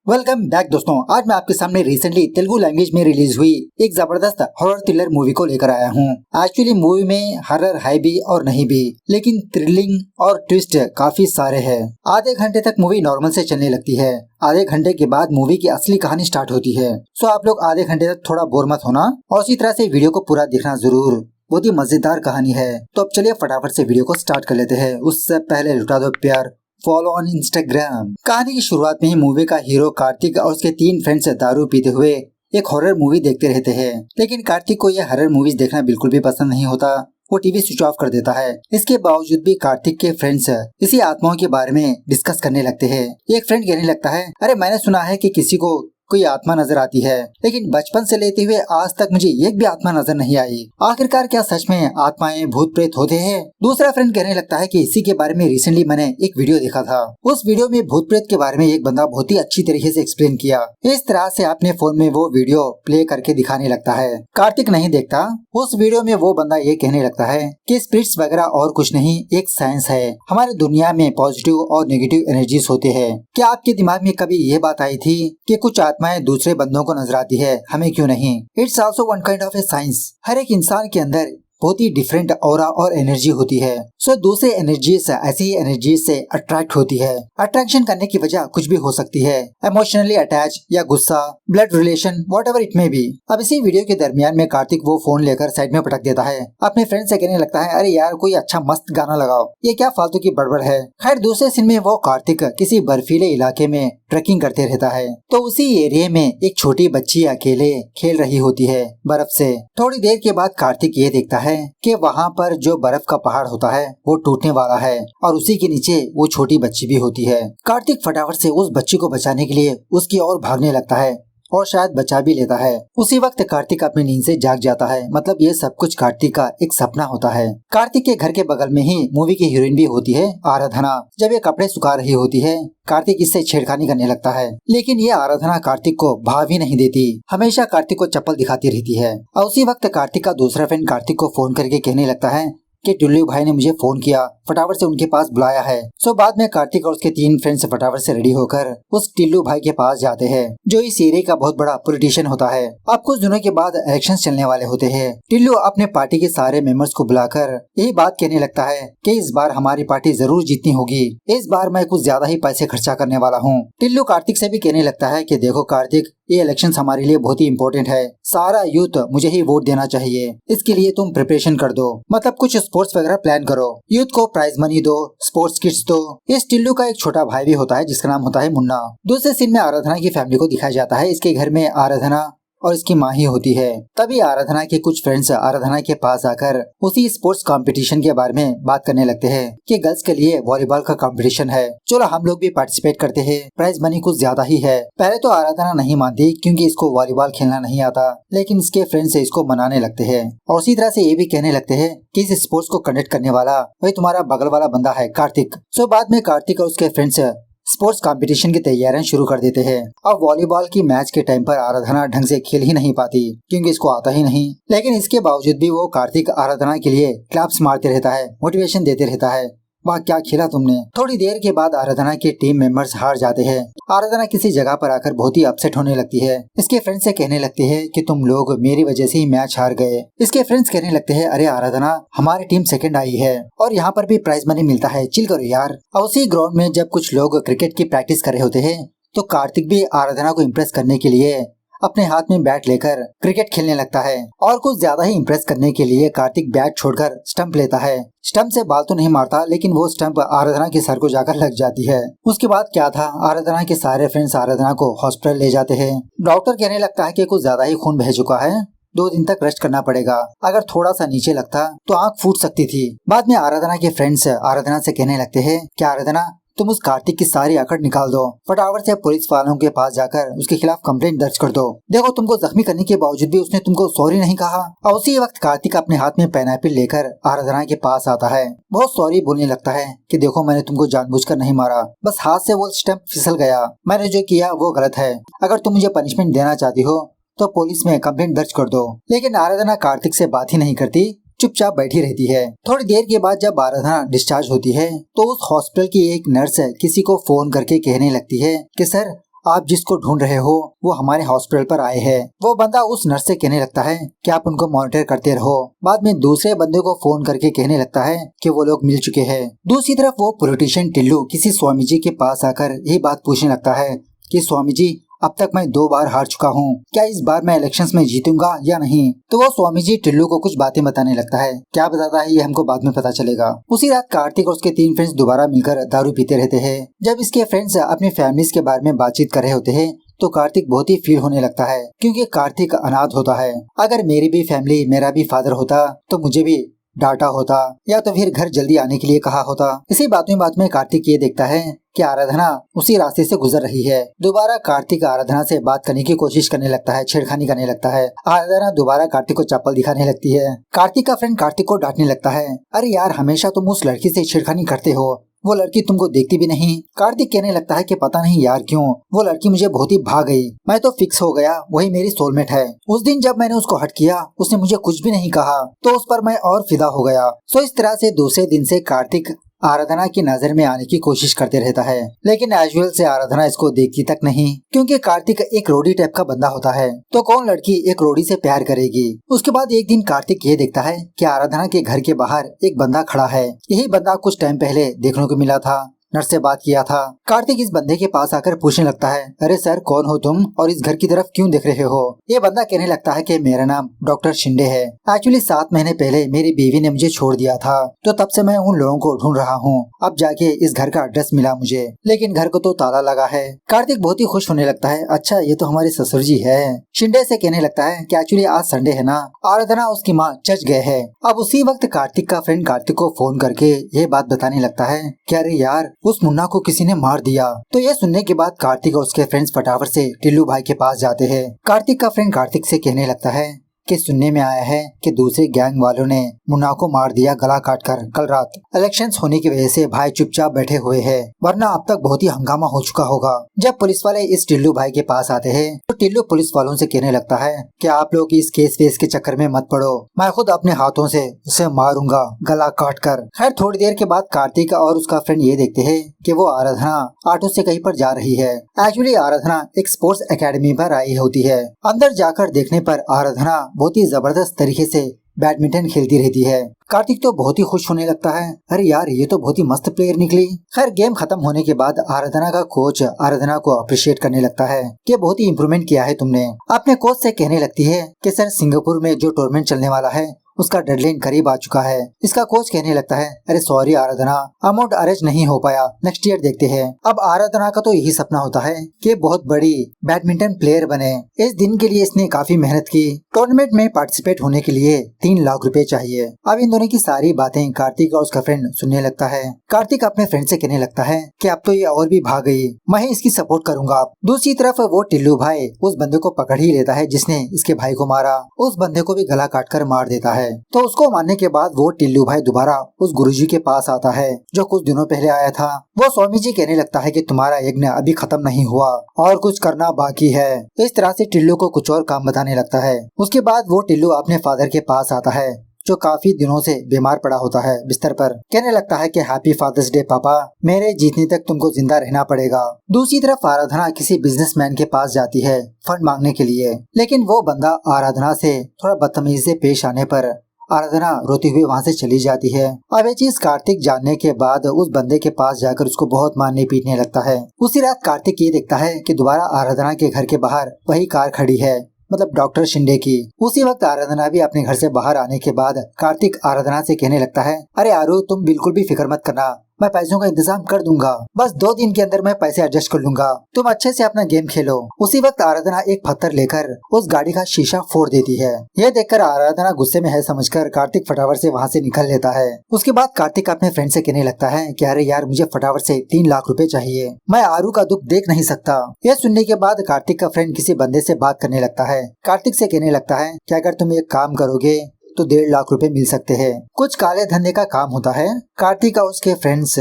Welcome back दोस्तों। आज मैं आपके सामने रिसेंटली तेलुगु लैंग्वेज में रिलीज हुई एक जबरदस्त हॉरर थ्रिलर मूवी को लेकर आया हूँ। एक्चुअली मूवी में हॉरर है भी और नहीं भी, लेकिन थ्रिलिंग और ट्विस्ट काफी सारे हैं। आधे घंटे तक मूवी नॉर्मल से चलने लगती है। आधे घंटे के बाद मूवी की असली कहानी स्टार्ट होती है। सो आप लोग आधे घंटे तक थोड़ा बोर मत होना और इसी तरह से वीडियो को पूरा देखना जरूर। बहुत ही मजेदार कहानी है। तो अब चलिए फटाफट से वीडियो को स्टार्ट कर लेते हैं। उससे पहले लुटा दो प्यार, फॉलो ऑन इंस्टाग्राम। कहानी की शुरुआत में ही मूवी का हीरो कार्तिक और उसके 3 फ्रेंड्स दारू पीते हुए एक हॉरर मूवी देखते रहते हैं। लेकिन कार्तिक को यह हॉरर मूवीज देखना बिल्कुल भी पसंद नहीं होता। वो टीवी स्विच ऑफ कर देता है। इसके बावजूद भी कार्तिक के फ्रेंड्स इसी आत्माओं के बारे में डिस्कस करने लगते हैं। एक फ्रेंड कहने लगता है, अरे मैंने सुना है कि किसी को कोई आत्मा नजर आती है, लेकिन बचपन से लेते हुए आज तक मुझे एक भी आत्मा नजर नहीं आई। आखिरकार क्या सच में आत्माएं भूत प्रेत होते हैं? दूसरा फ्रेंड कहने लगता है कि इसी के बारे में रिसेंटली मैंने एक वीडियो देखा था। उस वीडियो में भूत प्रेत के बारे में एक बंदा बहुत ही अच्छी तरीके से एक्सप्लेन किया। इस तरह से अपने फोन में वो वीडियो प्ले करके दिखाने लगता है। कार्तिक नहीं देखता। उस वीडियो में वो बंदा ये कहने लगता है कि स्पिरिट्स वगैरह और कुछ नहीं, एक साइंस है। हमारे दुनिया में पॉजिटिव और नेगेटिव एनर्जीज होते हैं। क्या आपके दिमाग में कभी ये बात आई थी कि कुछ आत्माएं दूसरे बंदों को नजर आती है, हमें क्यों नहीं? It's also one kind of a science. हर एक इंसान के अंदर बहुत ही डिफरेंट ऑरा और एनर्जी होती है। सो दूसरे एनर्जीज ऐसी ही एनर्जी से अट्रैक्ट होती है। अट्रैक्शन करने की वजह कुछ भी हो सकती है, इमोशनली अटैच या गुस्सा, blood relation, whatever it may be. अब इसी वीडियो के दरमियान में कार्तिक वो फोन लेकर साइड में पटक देता है। अपने फ्रेंड से कहने लगता है, अरे यार कोई अच्छा मस्त गाना लगाओ, ये क्या फालतू की बड़बड़ है। खैर दूसरे सीन में वो कार्तिक किसी बर्फीले इलाके में ट्रेकिंग करते रहता है। तो उसी एरिया में एक छोटी बच्ची अकेले खेल रही होती है बर्फ से। थोड़ी देर के बाद कार्तिक ये देखता है कि वहाँ पर जो बर्फ का पहाड़ होता है वो टूटने वाला है और उसी के नीचे वो छोटी बच्ची भी होती है। कार्तिक फटाफट से उस बच्ची को बचाने के लिए उसकी ओर भागने लगता है और शायद बचा भी लेता है। उसी वक्त कार्तिक अपनी नींद से जाग जाता है। मतलब ये सब कुछ कार्तिक का एक सपना होता है। कार्तिक के घर के बगल में ही मूवी की हीरोइन भी होती है, आराधना। जब ये कपड़े सुखा रही होती है, कार्तिक इससे छेड़खानी करने लगता है, लेकिन ये आराधना कार्तिक को भाव ही नहीं देती। हमेशा कार्तिक को चप्पल दिखाती रहती है। और उसी वक्त कार्तिक का दूसरा फ्रेंड कार्तिक को फोन करके कहने लगता है कि टुल्लू भाई ने मुझे फोन किया, फटाफट से उनके पास बुलाया है। सो बाद में कार्तिक और उसके 3 फ्रेंड्स फटाफट से रेडी होकर उस टिल्लू भाई के पास जाते हैं, जो इस एरिया का बहुत बड़ा पॉलिटिशियन होता है। अब कुछ दिनों के बाद इलेक्शन चलने वाले होते हैं। टिल्लू अपने पार्टी के सारे मेंबर्स को बुलाकर यही बात कहने लगता है कि इस बार हमारी पार्टी जरूर जीतनी होगी। इस बार मैं कुछ ज्यादा ही पैसे खर्चा करने वाला हूँ। टिल्लू कार्तिक से भी कहने लगता है कि देखो कार्तिक, ये इलेक्शन हमारे लिए बहुत ही इम्पोर्टेंट है। सारा यूथ मुझे ही वोट देना चाहिए। इसके लिए तुम प्रिपरेशन कर दो, मतलब कुछ स्पोर्ट्स वगैरह प्लान करो, यूथ को प्राइज मनी दो, स्पोर्ट्स किट्स दो। इस टिल्लू का एक छोटा भाई भी होता है जिसका नाम होता है मुन्ना। दूसरे सीन में आराधना की फैमिली को दिखाया जाता है। इसके घर में आराधना और इसकी माँ ही होती है। तभी आराधना के कुछ फ्रेंड्स आराधना के पास आकर उसी स्पोर्ट्स कंपटीशन के बारे में बात करने लगते हैं कि गर्ल्स के लिए वॉलीबॉल का कंपटीशन है, चलो हम लोग भी पार्टिसिपेट करते हैं, प्राइज मनी कुछ ज्यादा ही है। पहले तो आराधना नहीं मानती क्योंकि इसको वॉलीबॉल खेलना नहीं आता, लेकिन इसके फ्रेंड्स इसको मनाने लगते हैं और उसी तरह से ये भी कहने लगते हैं कि इस स्पोर्ट्स को कंडक्ट करने वाला वही तुम्हारा बगल वाला बंदा है, कार्तिक। सो बाद में कार्तिक और उसके फ्रेंड्स स्पोर्ट्स कंपटीशन की तैयारियां शुरू कर देते हैं। अब वॉलीबॉल की मैच के टाइम पर आराधना ढंग से खेल ही नहीं पाती क्योंकि इसको आता ही नहीं, लेकिन इसके बावजूद भी वो कार्तिक आराधना के लिए क्लैप्स मारते रहता है, मोटिवेशन देते रहता है, वाह क्या खेला तुमने। थोड़ी देर के बाद आराधना के टीम मेंबर्स हार जाते हैं। आराधना किसी जगह पर आकर बहुत ही अपसेट होने लगती है। इसके फ्रेंड्स से कहने लगते हैं कि तुम लोग मेरी वजह से ही मैच हार गए। इसके फ्रेंड्स कहने लगते हैं, अरे आराधना, हमारी टीम सेकंड आई है और यहाँ पर भी प्राइज मनी मिलता है, चिल करो यार। और उसी ग्राउंड में जब कुछ लोग क्रिकेट की प्रैक्टिस कर रहे होते हैं तो कार्तिक भी आराधना को इम्प्रेस करने के लिए अपने हाथ में बैट लेकर क्रिकेट खेलने लगता है। और कुछ ज्यादा ही इम्प्रेस करने के लिए कार्तिक बैट छोड़कर स्टंप लेता है। स्टंप से बाल तो नहीं मारता, लेकिन वो स्टंप आराधना के सर को जाकर लग जाती है। उसके बाद क्या था, आराधना के सारे फ्रेंड्स आराधना को हॉस्पिटल ले जाते हैं। डॉक्टर कहने लगता है कि कुछ ज्यादा ही खून बह चुका है, 2 दिन तक रेस्ट करना पड़ेगा, अगर थोड़ा सा नीचे लगता तो आंख फूट सकती थी। बाद में आराधना के फ्रेंड्स आराधना से कहने लगते हैं, क्या आराधना, तुम उस कार्तिक की सारी आकड़ निकाल दो, फटाफट से पुलिस वालों के पास जाकर उसके खिलाफ कंप्लेंट दर्ज कर दो। देखो तुमको जख्मी करने के बावजूद भी उसने तुमको सॉरी नहीं कहा। और उसी वक्त कार्तिक अपने हाथ में पाइनएप्पल लेकर आराधना के पास आता है, बहुत सॉरी बोलने लगता है कि देखो मैंने तुमको जानबूझकर नहीं मारा, बस हाथ से वो स्टंप फिसल गया, मैंने जो किया वो गलत है, अगर तुम मुझे पनिशमेंट देना चाहती हो तो पुलिस में कंप्लेंट दर्ज कर दो। लेकिन आराधना कार्तिक से बात ही नहीं करती, चुपचाप बैठी रहती है। थोड़ी देर के बाद जब आराधना डिस्चार्ज होती है तो उस हॉस्पिटल की एक नर्स किसी को फोन करके कहने लगती है कि सर आप जिसको ढूंढ रहे हो वो हमारे हॉस्पिटल पर आए हैं। वो बंदा उस नर्स से कहने लगता है कि आप उनको मॉनिटर करते रहो। बाद में दूसरे बंदे को फोन करके कहने लगता है कि वो लोग मिल चुके हैं। दूसरी तरफ वो पॉलिटिशियन टिल्लू किसी स्वामी जी के पास आकर यही बात पूछने लगता है कि स्वामी जी, अब तक मैं 2 बार हार चुका हूँ, क्या इस बार मैं इलेक्शंस में जीतूंगा या नहीं। तो वो स्वामी जी टिल्लू को कुछ बातें बताने लगता है। क्या बताता है ये हमको बाद में पता चलेगा। उसी रात कार्तिक और उसके 3 फ्रेंड्स दोबारा मिलकर दारू पीते रहते हैं। जब इसके फ्रेंड्स अपने फैमिलीज के बारे में बातचीत कर रहे होते हैं तो कार्तिक बहुत ही फील होने लगता है, क्योंकि कार्तिक अनाथ होता है। अगर मेरी भी फैमिली, मेरा भी फादर होता तो मुझे भी डांटा होता या तो फिर घर जल्दी आने के लिए कहा होता। इसी बात में कार्तिक ये देखता है कि आराधना उसी रास्ते से गुजर रही है। दोबारा कार्तिक आराधना से बात करने की कोशिश करने लगता है, छेड़खानी करने लगता है। आराधना दोबारा कार्तिक को चप्पल दिखाने लगती है। कार्तिक का फ्रेंड कार्तिक को डांटने लगता है, अरे यार, हमेशा तुम उस लड़की से छेड़खानी करते हो, वो लड़की तुमको देखती भी नहीं। कार्तिक कहने लगता है कि पता नहीं यार क्यों, वो लड़की मुझे बहुत ही भा गई। मैं तो फिक्स हो गया वही मेरी सोलमेट है। उस दिन जब मैंने उसको हट किया उसने मुझे कुछ भी नहीं कहा, तो उस पर मैं और फिदा हो गया। सो इस तरह से दूसरे दिन से कार्तिक आराधना की नजर में आने की कोशिश करते रहता है, लेकिन एजुअल से आराधना इसको देखती तक नहीं, क्योंकि कार्तिक एक रोडी टाइप का बंदा होता है। तो कौन लड़की एक रोडी से प्यार करेगी। उसके बाद एक दिन कार्तिक ये देखता है कि आराधना के घर के बाहर एक बंदा खड़ा है। यही बंदा कुछ टाइम पहले देखने को मिला था, नर्स से बात किया था। कार्तिक इस बंदे के पास आकर पूछने लगता है, अरे सर, कौन हो तुम और इस घर की तरफ क्यों देख रहे हो। ये बंदा कहने लगता है कि मेरा नाम डॉक्टर शिंदे है। एक्चुअली 7 महीने पहले मेरी बीवी ने मुझे छोड़ दिया था, तो तब से मैं उन लोगों को ढूंढ रहा हूँ। अब जाके इस घर का एड्रेस मिला मुझे, लेकिन घर को तो ताला लगा है। कार्तिक बहुत ही खुश होने लगता है, अच्छा ये तो हमारे ससुर जी है। शिंदे से कहने लगता है कि एक्चुअली आज संडे है ना, आराधना उसकी माँ चर्च गए है। अब उसी वक्त कार्तिक का फ्रेंड कार्तिक को फोन करके ये बात बताने लगता है कि अरे यार, उस मुन्ना को किसी ने मार दिया। तो ये सुनने के बाद कार्तिक और उसके फ्रेंड्स फटाफट से टिल्लू भाई के पास जाते हैं। कार्तिक का फ्रेंड कार्तिक से कहने लगता है कि सुनने में आया है कि दूसरे गैंग वालों ने मुन्ना को मार दिया गला काटकर कल रात। इलेक्शंस होने की वजह से भाई चुपचाप बैठे हुए हैं, वरना अब तक बहुत ही हंगामा हो चुका होगा। जब पुलिस वाले इस टिल्लू भाई के पास आते हैं तो टिल्लू पुलिस वालों से कहने लगता है कि आप लोग इस केस वेस के चक्कर में मत पड़ो, मैं खुद अपने हाथों से उसे मारूंगा गला काट कर। खैर थोड़ी देर के बाद कार्तिक और उसका फ्रेंड ये देखते हैं कि वो आराधना ऑटो से कहीं पर जा रही है। एक्चुअली आराधना एक स्पोर्ट्स एकेडमी पर आई होती है। अंदर जाकर देखने पर आराधना बहुत ही जबरदस्त तरीके से बैडमिंटन खेलती रहती है। कार्तिक तो बहुत ही खुश होने लगता है, अरे यार ये तो बहुत ही मस्त प्लेयर निकली। खैर गेम खत्म होने के बाद आराधना का कोच आराधना को अप्रिशिएट करने लगता है कि बहुत ही इम्प्रूवमेंट किया है तुमने। अपने कोच से कहने लगती है कि सर, सिंगापुर में जो टूर्नामेंट चलने वाला है उसका डेडलाइन करीब आ चुका है। इसका कोच कहने लगता है, अरे सॉरी आराधना, अमाउंट अरेंज नहीं हो पाया, नेक्स्ट ईयर देखते हैं। अब आराधना का तो यही सपना होता है कि बहुत बड़ी बैडमिंटन प्लेयर बने। इस दिन के लिए इसने काफी मेहनत की। टूर्नामेंट में पार्टिसिपेट होने के लिए 3 लाख रुपए चाहिए। अब इन दोनों की सारी बातें कार्तिक और उसका फ्रेंड सुनने लगता है। कार्तिक अपने फ्रेंड से कहने लगता है कि अब तो ये और भी भाग गई, मैं ही इसकी सपोर्ट करूंगा। दूसरी तरफ वो टिल्लू भाई उस बंदे को पकड़ ही लेता है जिसने इसके भाई को मारा। उस बंदे को भी गला काट कर मार देता है। तो उसको मारने के बाद वो टिल्लू भाई दोबारा उस गुरुजी के पास आता है जो कुछ दिनों पहले आया था। वो स्वामी जी कहने लगता है कि तुम्हारा यज्ञ अभी खत्म नहीं हुआ और कुछ करना बाकी है। इस तरह से टिल्लू को कुछ और काम बताने लगता है। उसके बाद वो टिल्लू अपने फादर के पास आता है जो काफी दिनों से बीमार पड़ा होता है बिस्तर पर। कहने लगता है कि हैप्पी फादर्स डे पापा, मेरे जीतने तक तुमको जिंदा रहना पड़ेगा। दूसरी तरफ आराधना किसी बिजनेसमैन के पास जाती है फंड मांगने के लिए, लेकिन वो बंदा आराधना से थोड़ा बदतमीजी से पेश आने पर आराधना रोती हुई वहाँ से चली जाती है। अब ये चीज कार्तिक जानने के बाद उस बंदे के पास जाकर उसको बहुत मारने पीटने लगता है। उसी रात कार्तिक ये देखता है कि दोबारा आराधना के घर के बाहर वही कार खड़ी है, मतलब डॉक्टर शिंदे की। उसी वक्त आराधना भी अपने घर से बाहर आने के बाद कार्तिक आराधना से कहने लगता है, अरे आरू, तुम बिल्कुल भी फिक्र मत करना, मैं पैसों का इंतजाम कर दूंगा, बस 2 दिन के अंदर मैं पैसे एडजस्ट कर लूंगा, तुम अच्छे से अपना गेम खेलो। उसी वक्त आराधना एक पत्थर लेकर उस गाड़ी का शीशा फोड़ देती है। यह देखकर आराधना गुस्से में है समझकर कार्तिक फटाफट से वहाँ से निकल लेता है। उसके बाद कार्तिक अपने फ्रेंड से कहने लगता है कि अरे यार, मुझे फटाफट से 3 लाख रुपए चाहिए, मैं आरू का दुख देख नहीं सकता। यह सुनने के बाद कार्तिक का फ्रेंड किसी बंदे से बात करने लगता है। कार्तिक से कहने लगता है कि अगर तुम एक काम करोगे तो 1.5 लाख रुपए मिल सकते हैं। कुछ काले धंधे का काम होता है। कार्तिक और उसके फ्रेंड्स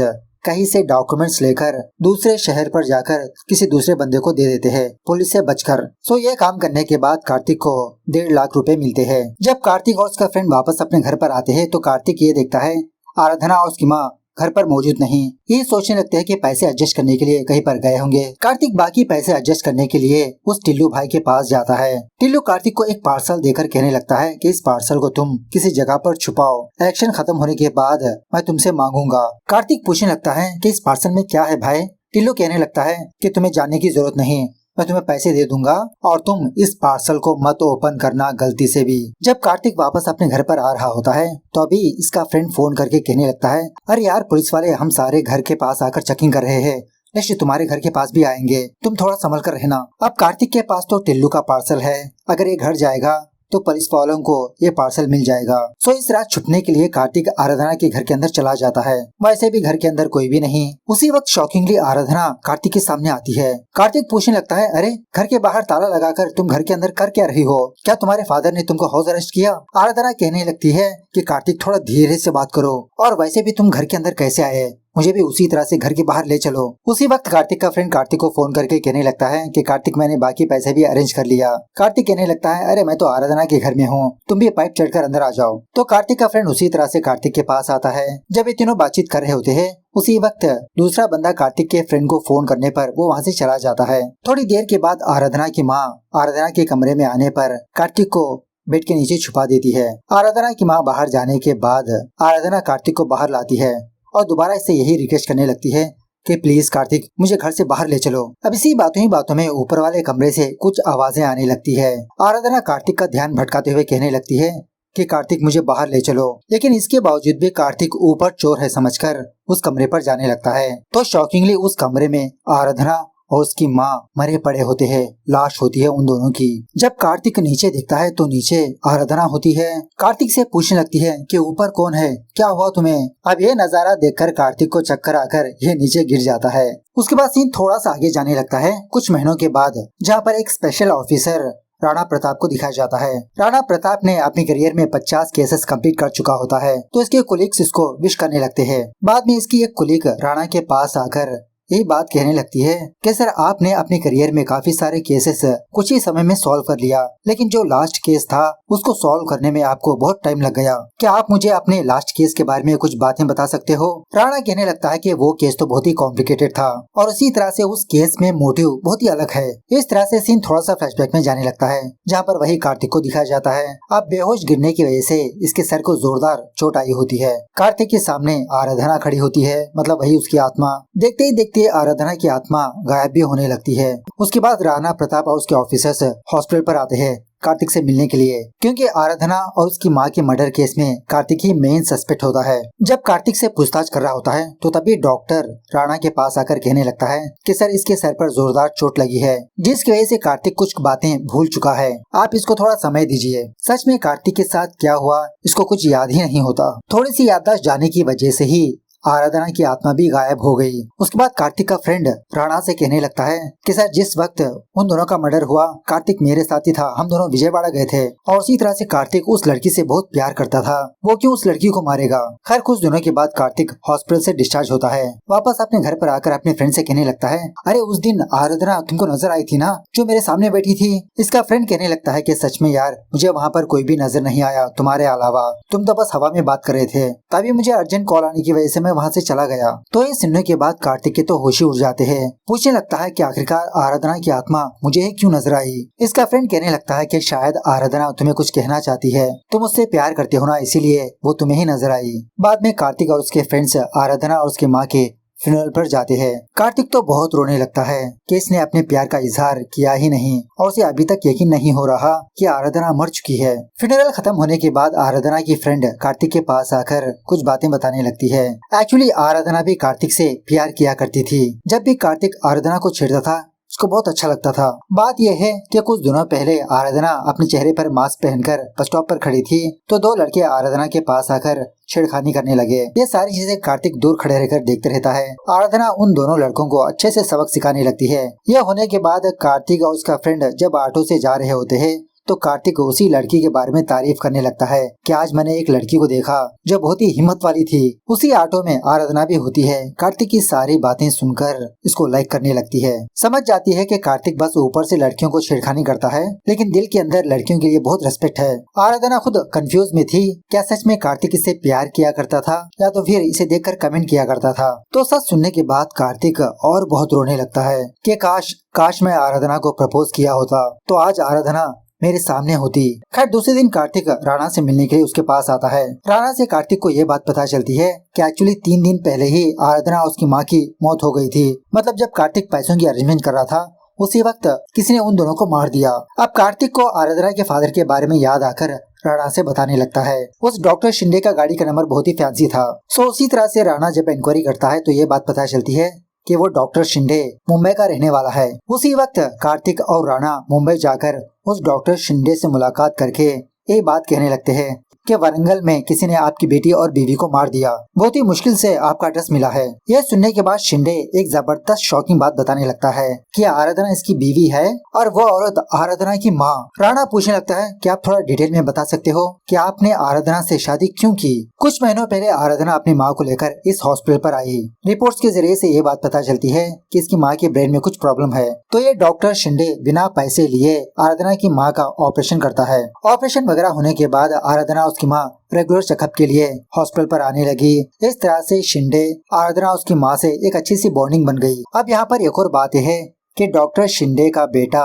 कहीं से डॉक्यूमेंट्स लेकर दूसरे शहर पर जाकर किसी दूसरे बंदे को दे देते हैं पुलिस से बचकर। सो ये काम करने के बाद कार्तिक को 1.5 लाख रुपए मिलते हैं। जब कार्तिक और उसका फ्रेंड वापस अपने घर पर आते हैं तो कार्तिक ये देखता है आराधना और उसकी माँ घर पर मौजूद नहीं। ये सोचने लगते हैं कि पैसे एडजस्ट करने के लिए कहीं पर गए होंगे। कार्तिक बाकी पैसे एडजस्ट करने के लिए उस टिल्लू भाई के पास जाता है। टिल्लू कार्तिक को एक पार्सल देकर कहने लगता है कि इस पार्सल को तुम किसी जगह पर छुपाओ, इलेक्शन खत्म होने के बाद मैं तुमसे मांगूंगा। कार्तिक पूछने लगता है कि इस पार्सल में क्या है भाई। टिल्लू कहने लगता है कि तुम्हें जानने की जरूरत नहीं, मैं तुम्हें पैसे दे दूंगा और तुम इस पार्सल को मत ओपन करना गलती से भी। जब कार्तिक वापस अपने घर पर आ रहा होता है तो अभी इसका फ्रेंड फोन करके कहने लगता है, अरे यार पुलिस वाले हम सारे घर के पास आकर चेकिंग कर रहे हैं, नेक्स्ट तुम्हारे घर के पास भी आएंगे, तुम थोड़ा संभल कर रहना। अब कार्तिक के पास तो टिल्लू का पार्सल है, अगर ये घर जाएगा तो पुलिस वालों को ये पार्सल मिल जाएगा। सो इस रात छुपने के लिए कार्तिक आराधना के घर के अंदर चला जाता है। वैसे भी घर के अंदर कोई भी नहीं। उसी वक्त शॉकिंगली आराधना कार्तिक के सामने आती है। कार्तिक पूछने लगता है, अरे घर के बाहर ताला लगाकर तुम घर के अंदर कर क्या रही हो, क्या तुम्हारे फादर ने तुमको हाउस अरेस्ट किया? आराधना कहने लगती है कि कार्तिक थोड़ा धीरे से बात करो, और वैसे भी तुम घर के अंदर कैसे आए, मुझे भी उसी तरह से घर के बाहर ले चलो। उसी वक्त कार्तिक का फ्रेंड कार्तिक को फोन करके कहने लगता है कि कार्तिक मैंने बाकी पैसे भी अरेंज कर लिया। कार्तिक कहने लगता है, अरे मैं तो आराधना के घर में हूँ, तुम भी पाइप चढ़कर अंदर आ जाओ। तो कार्तिक का फ्रेंड उसी तरह से कार्तिक के पास आता है। जब ये तीनों बातचीत कर रहे होते हैं उसी वक्त दूसरा बंदा कार्तिक के फ्रेंड को फोन करने पर वो वहाँ से चला जाता है। थोड़ी देर के बाद आराधना की माँ आराधना के कमरे में आने पर कार्तिक को बेड के नीचे छुपा देती है। आराधना की माँ बाहर जाने के बाद आराधना कार्तिक को बाहर लाती है और दोबारा इससे यही रिक्वेस्ट करने लगती है कि प्लीज कार्तिक मुझे घर से बाहर ले चलो। अब इसी बातों ही बातों में ऊपर वाले कमरे से कुछ आवाजें आने लगती है। आराधना कार्तिक का ध्यान भटकाते हुए कहने लगती है कि कार्तिक मुझे बाहर ले चलो, लेकिन इसके बावजूद भी कार्तिक ऊपर चोर है समझकर उस कमरे पर जाने लगता है। तो शॉकिंगली उस कमरे में आराधना और उसकी माँ मरे पड़े होते हैं, लाश होती है उन दोनों की। जब कार्तिक नीचे देखता है तो नीचे आराधना होती है। कार्तिक से पूछने लगती है कि ऊपर कौन है, क्या हुआ तुम्हें? अब ये नजारा देखकर कार्तिक को चक्कर आकर ये नीचे गिर जाता है। उसके बाद सीन थोड़ा सा आगे जाने लगता है कुछ महीनों के बाद, जहाँ पर एक स्पेशल ऑफिसर राणा प्रताप को दिखाया जाता है। राणा प्रताप ने अपने करियर में 50 केसेस कंप्लीट कर चुका होता है, तो इसके कोलीग्स इसको विश करने लगते हैं। बाद में इसकी एक कोलीग राणा के पास आकर यही बात कहने लगती है कि सर आपने अपने करियर में काफी सारे केसेस कुछ ही समय में सॉल्व कर लिया, लेकिन जो लास्ट केस था उसको सॉल्व करने में आपको बहुत टाइम लग गया। क्या आप मुझे अपने लास्ट केस के बारे में कुछ बातें बता सकते हो? राणा कहने लगता है कि वो केस तो बहुत ही कॉम्प्लिकेटेड था और उसी तरह से उस केस में मोटिव बहुत ही अलग है। इस तरह से सीन थोड़ा सा फ्लैशबैक में जाने लगता है, जहाँ पर वही कार्तिक को दिखाया जाता है। अब बेहोश गिरने की वजह से इसके सर को जोरदार चोट आई होती है। कार्तिक के सामने आराधना खड़ी होती है, मतलब वही उसकी आत्मा। देखते ही देखते आराधना की आत्मा गायब भी होने लगती है। उसके बाद राणा प्रताप और उसके ऑफिसर्स हॉस्पिटल पर आते हैं कार्तिक से मिलने के लिए, क्योंकि आराधना और उसकी माँ के मर्डर केस में कार्तिक ही मेन सस्पेक्ट होता है। जब कार्तिक से पूछताछ कर रहा होता है तो तभी डॉक्टर राणा के पास आकर कहने लगता है कि सर इसके सर पर जोरदार चोट लगी है, जिसकी वजह से कार्तिक कुछ बातें भूल चुका है, आप इसको थोड़ा समय दीजिए। सच में कार्तिक के साथ क्या हुआ इसको कुछ याद ही नहीं होता। थोड़ी सी याददाश्त जाने की वजह से ही आराधना की आत्मा भी गायब हो गई। उसके बाद कार्तिक का फ्रेंड राणा से कहने लगता है कि सर जिस वक्त उन दोनों का मर्डर हुआ कार्तिक मेरे साथ ही था, हम दोनों विजयवाड़ा गए थे और उसी तरह से कार्तिक उस लड़की से बहुत प्यार करता था, वो क्यों उस लड़की को मारेगा? खैर कुछ दिनों के बाद कार्तिक हॉस्पिटल से डिस्चार्ज होता है। वापस अपने घर पर आकर अपने फ्रेंड से कहने लगता है, अरे उस दिन आराधना तुमको नजर आई थी ना, जो मेरे सामने बैठी थी? इसका फ्रेंड कहने लगता है कि सच में यार मुझे वहाँ पर कोई भी नजर नहीं आया तुम्हारे अलावा, तुम तो बस हवा में बात कर रहे थे, तभी मुझे अर्जेंट कॉल आने की वजह से मैं वहाँ से चला गया। तो ये सुनने के बाद कार्तिक के तो होश ही उड़ जाते हैं। पूछने लगता है कि आखिरकार आराधना की आत्मा मुझे क्यों नजर आई? इसका फ्रेंड कहने लगता है कि शायद आराधना तुम्हें कुछ कहना चाहती है, तुम उससे प्यार करते हो ना, इसीलिए वो तुम्हें ही नजर आई। बाद में कार्तिक और उसके फ्रेंड्स आराधना और उसके माँ के फ्यूनरल पर जाते हैं। कार्तिक तो बहुत रोने लगता है कि इसने अपने प्यार का इजहार किया ही नहीं और उसे अभी तक यकीन नहीं हो रहा कि आराधना मर चुकी है। फ्यूनरल खत्म होने के बाद आराधना की फ्रेंड कार्तिक के पास आकर कुछ बातें बताने लगती है। एक्चुअली आराधना भी कार्तिक से प्यार किया करती थी। जब भी कार्तिक आराधना को छेड़ता था उसको बहुत अच्छा लगता था। बात यह है कि कुछ दिनों पहले आराधना अपने चेहरे पर मास्क पहनकर बस स्टॉप पर खड़ी थी, तो दो लड़के आराधना के पास आकर छेड़खानी करने लगे। ये सारी चीजें कार्तिक दूर खड़े रहकर देखते रहता है। आराधना उन दोनों लड़कों को अच्छे से सबक सिखाने लगती है। यह होने के बाद कार्तिक और उसका फ्रेंड जब ऑटो से जा रहे होते हैं तो कार्तिक उसी लड़की के बारे में तारीफ करने लगता है कि आज मैंने एक लड़की को देखा जो बहुत ही हिम्मत वाली थी। उसी ऑटो में आराधना भी होती है। कार्तिक की सारी बातें सुनकर इसको लाइक करने लगती है। समझ जाती है कि कार्तिक बस ऊपर से लड़कियों को छेड़खानी करता है, लेकिन दिल के अंदर लड़कियों के लिए बहुत रेस्पेक्ट है। आराधना खुद कंफ्यूज में थी, क्या सच में कार्तिक इससे प्यार किया करता था या तो फिर इसे देखकर कमेंट किया करता था। तो सच सुनने के बाद कार्तिक और बहुत रोने लगता है कि काश मैं आराधना को प्रपोज किया होता तो आज आराधना मेरे सामने होती। खैर दूसरे दिन कार्तिक राणा से मिलने के लिए उसके पास आता है। राणा से कार्तिक को ये बात पता चलती है कि एक्चुअली 3 दिन पहले ही आराधना और उसकी माँ की मौत हो गई थी। मतलब जब कार्तिक पैसों की अरेंजमेंट कर रहा था उसी वक्त किसी ने उन दोनों को मार दिया। अब कार्तिक को आराधना के फादर के बारे में याद आकर राणा से बताने लगता है। उस डॉक्टर शिंदे का गाड़ी का नंबर बहुत ही फैंसी था। सो उसी तरह से राणा जब इंक्वायरी करता है तो ये बात पता चलती है कि वो डॉक्टर शिंदे मुंबई का रहने वाला है। उसी वक्त कार्तिक और राणा मुंबई जाकर उस डॉक्टर शिंदे से मुलाकात करके ये बात कहने लगते हैं कि वारंगल में किसी ने आपकी बेटी और बीवी को मार दिया, बहुत ही मुश्किल से आपका एड्रेस मिला है। यह सुनने के बाद शिंदे एक जबरदस्त शॉकिंग बात बताने लगता है कि आराधना इसकी बीवी है और वो औरत आराधना की माँ। राणा पूछने लगता है कि आप थोड़ा डिटेल में बता सकते हो कि आपने आराधना से शादी क्यों की। कुछ महीनों पहले आराधना अपनी माँ को लेकर इस हॉस्पिटल पर आई। रिपोर्ट्स के जरिए से ये बात पता चलती है कि इसकी माँ के ब्रेन में कुछ प्रॉब्लम है। तो ये डॉक्टर शिंदे बिना पैसे लिए आराधना की माँ का ऑपरेशन करता है। ऑपरेशन वगैरह होने के बाद आराधना उसकी माँ रेगुलर चेकअप के लिए हॉस्पिटल पर आने लगी। इस तरह से शिंदे आराधना उसकी माँ से एक अच्छी सी बॉन्डिंग बन गई। अब यहाँ पर एक और बात है कि डॉक्टर शिंदे का बेटा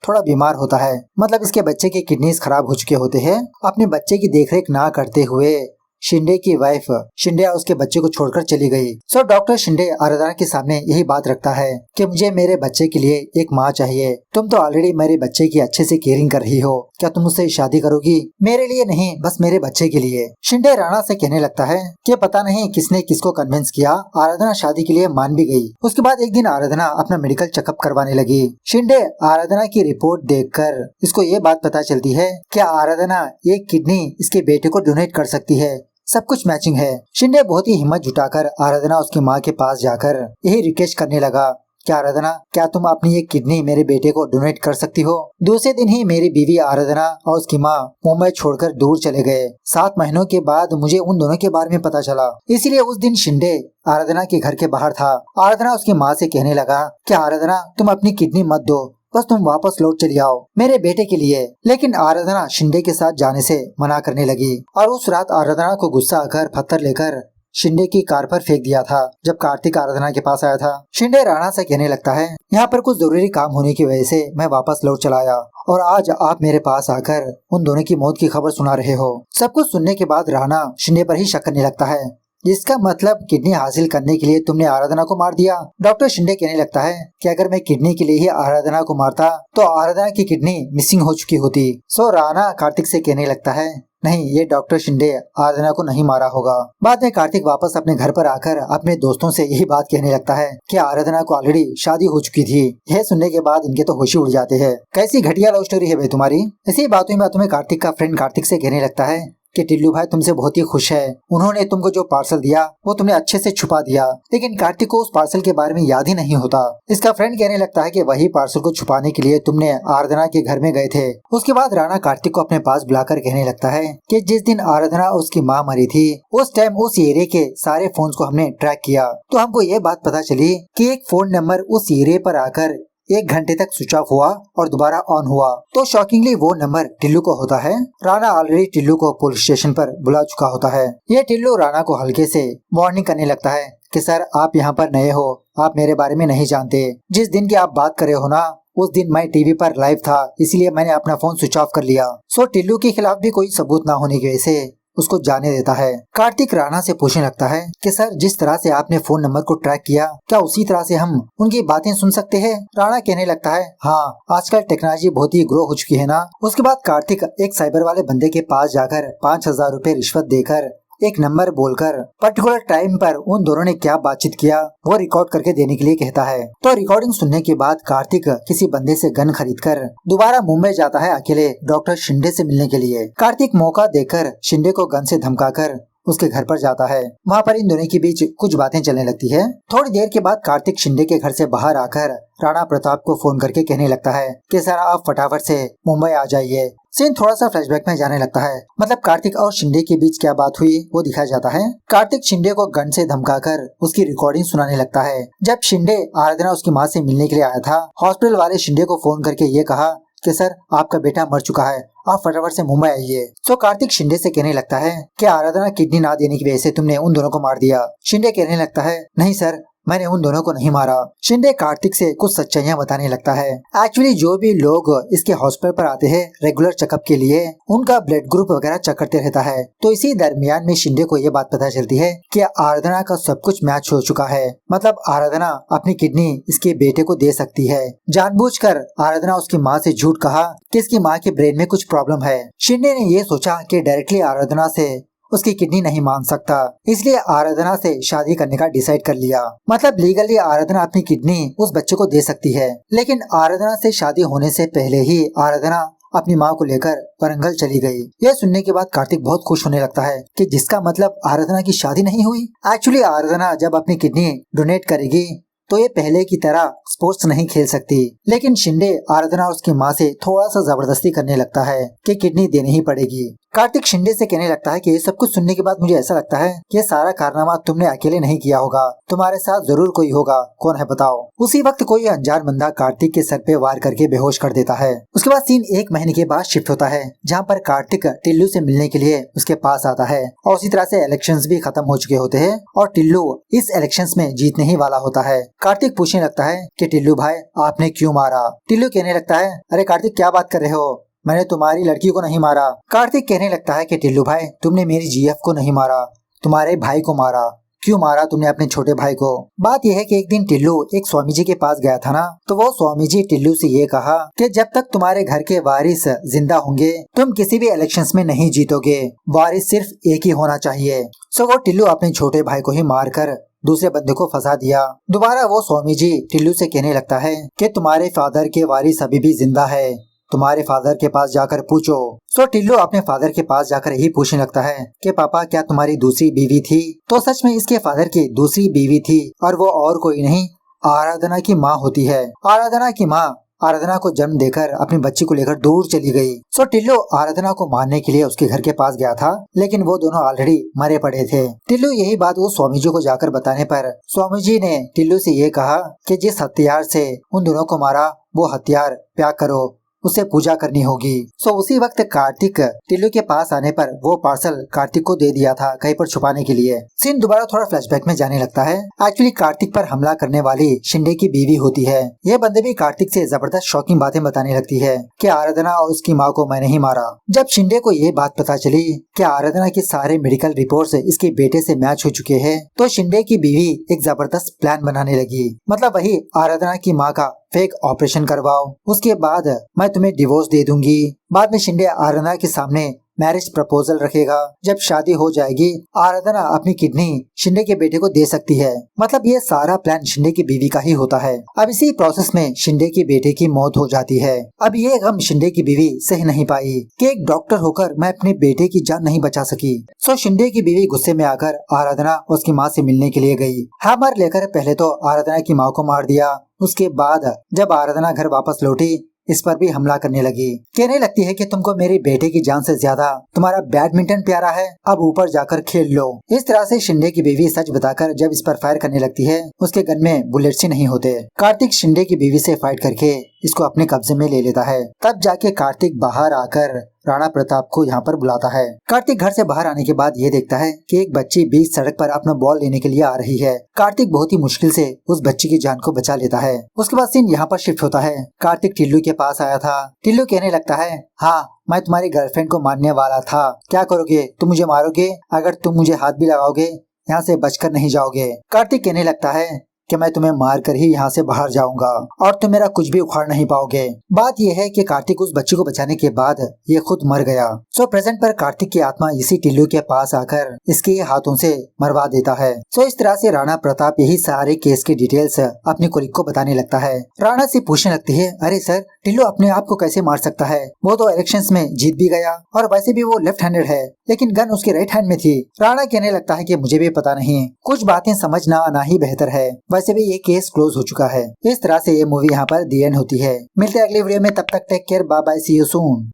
थोड़ा बीमार होता है। मतलब इसके बच्चे के किडनीज खराब हो चुके होते हैं। अपने बच्चे की देखरेख ना करते हुए शिंदे की वाइफ शिंदे उसके बच्चे को छोड़कर चली गई। सो डॉक्टर शिंदे आराधना के सामने यही बात रखता है कि मुझे मेरे बच्चे के लिए एक माँ चाहिए। तुम तो ऑलरेडी मेरे बच्चे की अच्छे से केयरिंग कर रही हो, क्या तुम मुझसे शादी करोगी? मेरे लिए नहीं, बस मेरे बच्चे के लिए। शिंदे राणा से कहने लगता है कि पता नहीं किसने किसको कन्विंस किया, आराधना शादी के लिए मान भी गई। उसके बाद एक दिन आराधना अपना मेडिकल चेकअप करवाने लगी। शिंदे आराधना की रिपोर्ट देखकर इसको ये बात पता चलती है कि आराधना एक किडनी इसके बेटे को डोनेट कर सकती है। सब कुछ मैचिंग है। शिंदे बहुत ही हिम्मत जुटाकर आराधना उसकी माँ के पास जाकर यही रिक्वेस्ट करने लगा कि आराधना, क्या तुम अपनी एक किडनी मेरे बेटे को डोनेट कर सकती हो? दूसरे दिन ही मेरी बीवी आराधना और उसकी माँ मुंबई छोड़कर दूर चले गए। 7 महीनों के बाद मुझे उन दोनों के बारे में पता चला, इसीलिए उस दिन शिंदे आराधना के घर के बाहर था। आराधना उसकी माँ से कहने लगा कि आराधना, तुम अपनी किडनी मत दो, बस तुम वापस लौट चली आओ मेरे बेटे के लिए। लेकिन आराधना शिंदे के साथ जाने से मना करने लगी और उस रात आराधना को गुस्सा आकर पत्थर लेकर शिंदे की कार पर फेंक दिया था। जब कार्तिक आराधना के पास आया था, शिंदे राणा से कहने लगता है, यहाँ पर कुछ जरूरी काम होने की वजह से मैं वापस लौट चला आया और आज आप मेरे पास आकर उन दोनों की मौत की खबर सुना रहे हो। सब कुछ सुनने के बाद राणा शिंदे पर ही शक करने लगता है। इसका मतलब किडनी हासिल करने के लिए तुमने आराधना को मार दिया। डॉक्टर शिंदे कहने लगता है कि अगर मैं किडनी के लिए ही आराधना को मारता तो आराधना की किडनी मिसिंग हो चुकी होती। सो राणा कार्तिक से कहने लगता है, नहीं, ये डॉक्टर शिंदे आराधना को नहीं मारा होगा। बाद में कार्तिक वापस अपने घर पर आकर अपने दोस्तों से यही बात कहने लगता है कि आराधना को ऑलरेडी शादी हो चुकी थी। यह सुनने के बाद इनके तो होश ही उड़ जाते हैं। कैसी घटिया लव स्टोरी है भाई तुम्हारी। इसी बातों में तुम्हें कार्तिक का फ्रेंड कार्तिक से कहने लगता है कि टिल्लू भाई तुमसे बहुत ही खुश है। उन्होंने तुमको जो पार्सल दिया वो तुमने अच्छे से छुपा दिया, लेकिन कार्तिक को उस पार्सल के बारे में याद ही नहीं होता। इसका फ्रेंड कहने लगता है कि वही पार्सल को छुपाने के लिए तुमने आराधना के घर में गए थे। उसके बाद राणा कार्तिक को अपने पास बुलाकर कहने लगता है कि जिस दिन आराधना और उसकी माँ मरी थी उस टाइम उस एरिया के सारे फोन को हमने ट्रैक किया, तो हमको ये बात पता चली कि एक फोन नंबर उस एरिया पर आकर 1 घंटे तक स्विच ऑफ हुआ और दोबारा ऑन हुआ। तो शॉकिंगली वो नंबर टिल्लू को होता है। राणा ऑलरेडी टिल्लू को पुलिस स्टेशन पर बुला चुका होता है। ये टिल्लू राणा को हल्के से वार्निंग करने लगता है कि सर, आप यहाँ पर नए हो, आप मेरे बारे में नहीं जानते। जिस दिन की आप बात कर रहे हो ना, उस दिन मैं टीवी पर लाइव था, इसलिए मैंने अपना फोन स्विच ऑफ कर लिया। सो टिल्लू के खिलाफ भी कोई सबूत न होने की वजह से उसको जाने देता है। कार्तिक राणा से पूछने लगता है कि सर, जिस तरह से आपने फोन नंबर को ट्रैक किया, क्या उसी तरह से हम उनकी बातें सुन सकते हैं? राणा कहने लगता है, हाँ, आजकल टेक्नोलॉजी बहुत ही ग्रो हो चुकी है ना। उसके बाद कार्तिक एक साइबर वाले बंदे के पास जाकर 5000 रुपए रिश्वत देकर एक नंबर बोलकर पर्टिकुलर टाइम पर उन दोनों ने क्या बातचीत किया वो रिकॉर्ड करके देने के लिए कहता है। तो रिकॉर्डिंग सुनने के बाद कार्तिक किसी बंदे से गन खरीदकर दोबारा मुंबई जाता है अकेले डॉक्टर शिंदे से मिलने के लिए। कार्तिक मौका देकर शिंदे को गन से धमकाकर उसके घर पर जाता है। वहाँ पर इन दोनों के बीच कुछ बातें चलने लगती है। थोड़ी देर के बाद कार्तिक शिंदे के घर से बाहर आकर राणा प्रताप को फोन करके कहने लगता है कि सर आप फटाफट से मुंबई आ जाइए। सीन थोड़ा सा फ्लैशबैक में जाने लगता है। मतलब कार्तिक और शिंदे के बीच क्या बात हुई वो दिखाया जाता है। कार्तिक शिंदे को गन से धमकाकर उसकी रिकॉर्डिंग सुनाने लगता है। जब शिंदे आराधना उसकी माँ से मिलने के लिए आया था, हॉस्पिटल वाले शिंदे को फोन करके ये कहा कि सर आपका बेटा मर चुका है, आप फटाफट से मुंबई आइए। तो कार्तिक शिंदे से कहने लगता है कि आराधना किडनी ना देने की वजह से तुमने उन दोनों को मार दिया। शिंदे कहने लगता है नहीं सर, मैंने उन दोनों को नहीं मारा। शिंदे कार्तिक से कुछ सच्चाइयां बताने लगता है। एक्चुअली जो भी लोग इसके हॉस्पिटल पर आते हैं रेगुलर चेकअप के लिए, उनका ब्लड ग्रुप वगैरह चेक करते रहता है। तो इसी दरमियान में शिंदे को ये बात पता चलती है कि आराधना का सब कुछ मैच हो चुका है। मतलब आराधना अपनी किडनी इसके बेटे को दे सकती है। जानबूझकर आराधना उसकी माँ से झूठ कहा कि इसकी माँ के ब्रेन में कुछ प्रॉब्लम है। शिंदे ने ये सोचा कि डायरेक्टली आराधना से उसकी किडनी नहीं मान सकता, इसलिए आराधना से शादी करने का डिसाइड कर लिया। मतलब लीगली आराधना अपनी किडनी उस बच्चे को दे सकती है, लेकिन आराधना से शादी होने से पहले ही आराधना अपनी माँ को लेकर वरंगल चली गई। यह सुनने के बाद कार्तिक बहुत खुश होने लगता है कि जिसका मतलब आराधना की शादी नहीं हुई। एक्चुअली आराधना जब अपनी किडनी डोनेट करेगी तो ये पहले की तरह स्पोर्ट्स नहीं खेल सकती, लेकिन शिंदे आराधना और उसकी माँ से थोड़ा सा जबरदस्ती करने लगता है कि किडनी देनी ही पड़ेगी। कार्तिक शिंदे से कहने लगता है कि ये सब कुछ सुनने के बाद मुझे ऐसा लगता है कि ये सारा कारनामा तुमने अकेले नहीं किया होगा, तुम्हारे साथ जरूर कोई होगा, कौन है बताओ। उसी वक्त कोई अनजान बंदा कार्तिक के सर पे वार करके बेहोश कर देता है। उसके बाद सीन 1 महीने के बाद शिफ्ट होता है, जहाँ पर कार्तिक टिल्लू से मिलने के लिए उसके पास आता है और उसी तरह से इलेक्शंस भी खत्म हो चुके होते हैं और टिल्लू इस इलेक्शंस में जीतने ही वाला होता है। कार्तिक पूछने लगता है कि टिल्लू भाई आपने क्यों मारा। टिल्लू कहने लगता है अरे कार्तिक क्या बात कर रहे हो, मैंने तुम्हारी लड़की को नहीं मारा। कार्तिक कहने लगता है कि टिल्लू भाई तुमने मेरी जीएफ को नहीं मारा, तुम्हारे भाई को मारा। क्यों मारा तुमने अपने छोटे भाई को। बात यह है कि एक दिन टिल्लू एक स्वामी जी के पास गया था ना, तो वो स्वामी जी टिल्लू से ये कहा कि जब तक तुम्हारे घर के वारिस जिंदा होंगे तुम किसी भी इलेक्शंस में नहीं जीतोगे, वारिस सिर्फ एक ही होना चाहिए। सो वो टिल्लू अपने छोटे भाई को ही मारकर दूसरे बंदे को फंसा दिया। दोबारा वो स्वामी जी टिल्लू से कहने लगता है कि तुम्हारे फादर के वारिस अभी भी जिंदा है, तुम्हारे फादर के पास जाकर पूछो। सो टिल्लू अपने फादर के पास जाकर यही पूछने लगता है कि पापा क्या तुम्हारी दूसरी बीवी थी। तो सच में इसके फादर की दूसरी बीवी थी और वो और कोई नहीं आराधना की माँ होती है। आराधना की माँ आराधना को जन्म देकर अपनी बच्ची को लेकर दूर चली गई। सो टिल्लू आराधना को मारने के लिए उसके घर के पास गया था, लेकिन वो दोनों ऑलरेडी मरे पड़े थे। टिल्लू यही बात वो स्वामी जी को जाकर बताने पर स्वामी जी ने टिल्लू से ये कहा कि जिस हथियार से उन दोनों को मारा वो हथियार पैक करो, उसे पूजा करनी होगी। सो उसी वक्त कार्तिक टिल्लू के पास आने पर वो पार्सल कार्तिक को दे दिया था कहीं पर छुपाने के लिए। सीन दोबारा थोड़ा फ्लैशबैक में जाने लगता है। एक्चुअली कार्तिक पर हमला करने वाली शिंदे की बीवी होती है। यह बंदे भी कार्तिक से जबरदस्त शॉकिंग बातें बताने लगती है कि आराधना और उसकी माँ को मैंने ही मारा। जब शिंदे को ये बात पता चली कि आराधना के सारे मेडिकल रिपोर्ट्स इसके बेटे से मैच हो चुके हैं, तो शिंदे की बीवी एक जबरदस्त प्लान बनाने लगी। मतलब वही आराधना की माँ का फेक ऑपरेशन करवाओ, उसके बाद मैं तुम्हें डिवोर्स दे दूंगी। बाद में शिंदे आराधना के सामने मैरिज प्रपोजल रखेगा। जब शादी हो जाएगी आराधना अपनी किडनी शिंदे के बेटे को दे सकती है। मतलब ये सारा प्लान शिंदे की बीवी का ही होता है। अब इसी प्रोसेस में शिंदे के बेटे की मौत हो जाती है। अब ये गम शिंदे की बीवी सह नहीं पाई कि एक डॉक्टर होकर मैं अपने बेटे की जान नहीं बचा सकी। सो शिंदे की बीवी गुस्से में आकर आराधना उसकी माँ से मिलने के लिए गई। हैमर लेकर पहले तो आराधना की माँ को मार दिया। उसके बाद जब आराधना घर वापस लौटी इस पर भी हमला करने लगी। कहने लगती है कि तुमको मेरे बेटे की जान से ज्यादा तुम्हारा बैडमिंटन प्यारा है, अब ऊपर जाकर खेल लो। इस तरह से शिंदे की बीवी सच बताकर जब इस पर फायर करने लगती है उसके गन में बुलेट्स ही नहीं होते। कार्तिक शिंदे की बीवी से फाइट करके इसको अपने कब्जे में ले लेता है। तब जाके कार्तिक बाहर आकर राणा प्रताप को यहाँ पर बुलाता है। कार्तिक घर से बाहर आने के बाद ये देखता है कि एक बच्ची बीच सड़क पर अपना बॉल लेने के लिए आ रही है। कार्तिक बहुत ही मुश्किल से उस बच्ची की जान को बचा लेता है। उसके बाद सीन यहाँ पर शिफ्ट होता है। कार्तिक टिल्लू के पास आया था। टिल्लू कहने लगता है हाँ मैं तुम्हारी गर्लफ्रेंड को मारने वाला था, क्या करोगे, तुम मुझे मारोगे, अगर तुम मुझे हाथ भी लगाओगे यहाँ से बचकर नहीं जाओगे। कार्तिक कहने लगता है कि मैं तुम्हें मार कर ही यहाँ से बाहर जाऊंगा और तुम मेरा कुछ भी उखाड़ नहीं पाओगे। बात यह है कि कार्तिक उस बच्ची को बचाने के बाद ये खुद मर गया। सो प्रेजेंट पर कार्तिक की आत्मा इसी टिल्लू के पास आकर इसके हाथों से मरवा देता है। सो इस तरह से राणा प्रताप यही सारे केस की डिटेल्स अपनी कोलिग को बताने लगता है। राणा से पूछने लगती है, अरे सर, टिल्लू अपने आप को कैसे मार सकता है? वो तो इलेक्शंस में जीत भी गया और वैसे भी वो लेफ्ट हैंडेड है, लेकिन गन उसके राइट हैंड में थी। राणा कहने लगता है कि मुझे भी पता नहीं, कुछ बातें समझना आना ही बेहतर है, वैसे भी ये केस क्लोज हो चुका है। इस तरह से ये मूवी यहाँ पर दी एंड होती है। मिलते हैं अगली वीडियो में, तब तक take care, bye bye, see you soon.